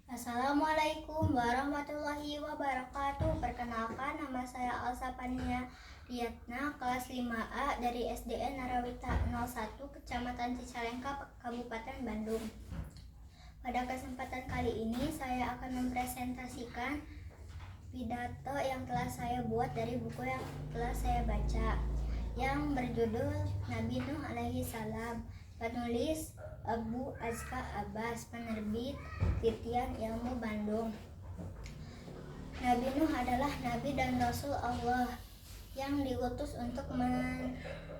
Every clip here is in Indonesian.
Assalamualaikum warahmatullahi wabarakatuh. Perkenalkan, nama saya Alsa Pania Riyatna, kelas 5A dari SDN Narawita 01, Kecamatan Cicalengka, Kabupaten Bandung. Pada kesempatan kali ini saya akan mempresentasikan pidato yang telah saya buat dari buku yang telah saya baca, yang berjudul Nabi Nuh alaihi salam. Penulis Abu Azka Abbas, penerbit Titian Ilmu Bandung. Nabi Nuh adalah nabi dan rasul Allah yang diutus untuk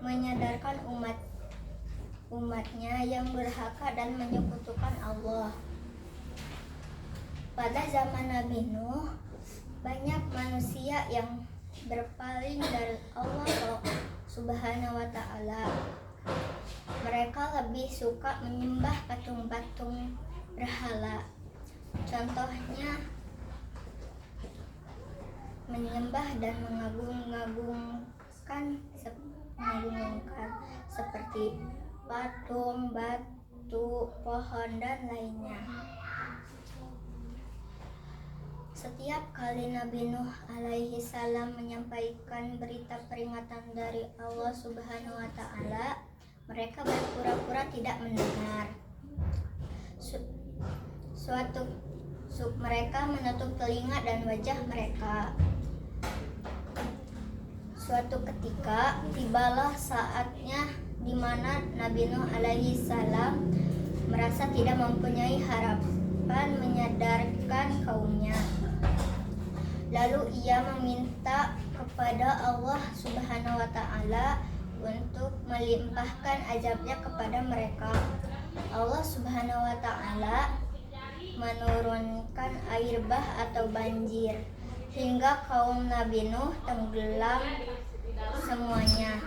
menyadarkan umatnya yang durhaka dan menyekutukan Allah. Pada zaman Nabi Nuh, banyak manusia yang berpaling dari Allah Subhanahu wa Ta'ala. Mereka lebih suka menyembah patung-patung berhala. Contohnya menyembah dan mengagungkan seperti patung, batu, pohon, dan lainnya. Setiap kali Nabi Nuh alaihi salam menyampaikan berita peringatan dari Allah Subhanahu wa Ta'ala, mereka berpura-pura tidak mendengar. Mereka menutup telinga dan wajah mereka. Suatu ketika tibalah saatnya di mana Nabi Nuh alaihi salam merasa tidak mempunyai harapan menyadarkan kaumnya. Lalu ia meminta kepada Allah Subhanahu wa Ta'ala untuk melimpahkan azabnya kepada mereka. Allah Subhanahu wa Ta'ala menurunkan air bah atau banjir hingga kaum Nabi Nuh tenggelam semuanya,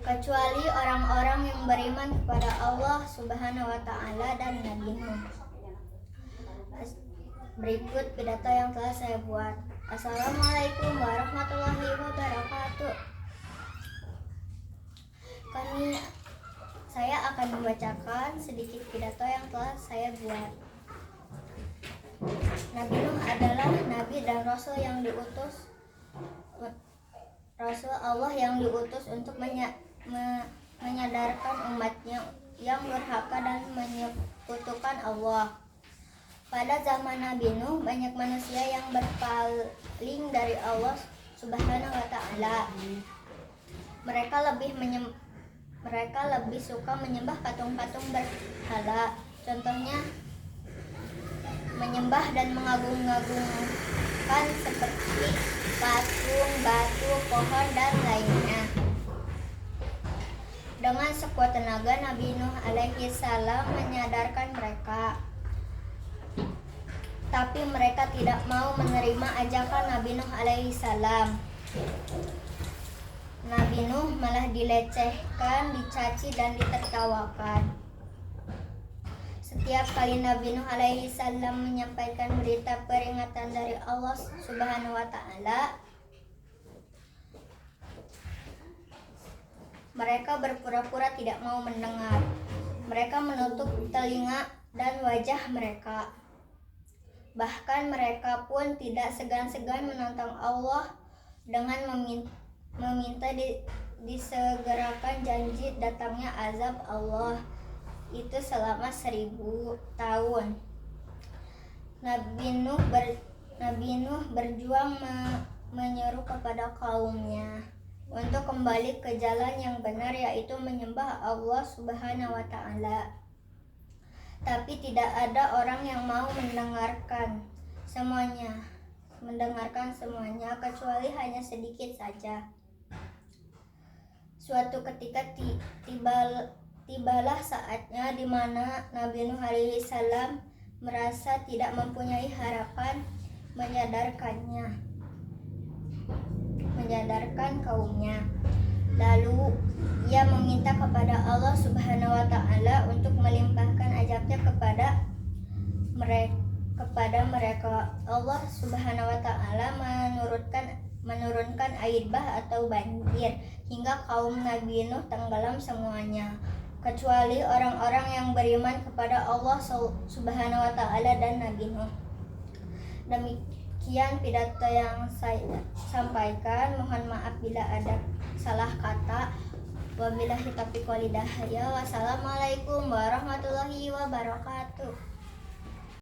kecuali orang-orang yang beriman kepada Allah Subhanahu wa Ta'ala dan Nabi Nuh. Berikut pidato yang telah saya buat. Assalamualaikum warahmatullahi wabarakatuh. Saya akan membacakan sedikit pidato yang telah saya buat. Nabi Nuh adalah nabi dan rasul Allah yang diutus untuk menyadarkan umatnya yang durhaka dan menyekutukan Allah. Pada zaman Nabi Nuh, banyak manusia yang berpaling dari Allah Subhanahu wa Ta'ala. Mereka lebih suka menyembah patung-patung berhala. Contohnya menyembah dan mengagung-agungkan seperti patung, batu, pohon, dan lainnya. Dengan sekuat tenaga, Nabi Nuh alaihi salam menyadarkan mereka. Tapi mereka tidak mau menerima ajakan Nabi Nuh alaihi salam. Nabi Nuh malah dilecehkan, dicaci, dan ditertawakan. Setiap kali Nabi Nuh alaihi salam menyampaikan berita peringatan dari Allah Subhanahu wa Ta'ala, mereka berpura-pura tidak mau mendengar. Mereka menutup telinga dan wajah mereka. Bahkan mereka pun tidak segan-segan menantang Allah dengan meminta disegerakan janji datangnya azab Allah itu selama 1000 tahun. Nabi Nuh berjuang menyeru kepada kaumnya untuk kembali ke jalan yang benar, yaitu menyembah Allah Subhanahu wa Ta'ala. Tapi tidak ada orang yang mau mendengarkan semuanya, kecuali hanya sedikit saja. Suatu ketika tibalah saatnya di mana Nabi Nuh alaihi salam merasa tidak mempunyai harapan menyadarkan kaumnya. Lalu ia meminta kepada Allah Subhanahu wa Ta'ala untuk melimpahkan azabnya kepada mereka. Allah Subhanahu wa Ta'ala menurunkan air bah atau banjir hingga kaum Nabi Nuh tenggelam semuanya. kecuali orang-orang yang beriman kepada Allah Subhanahu wa taala dan Nabi Nuh. Demikian pidato yang saya sampaikan. Mohon maaf bila ada salah kata. Wabillahi taufiq wal hidayah. Wassalamualaikum warahmatullahi wabarakatuh.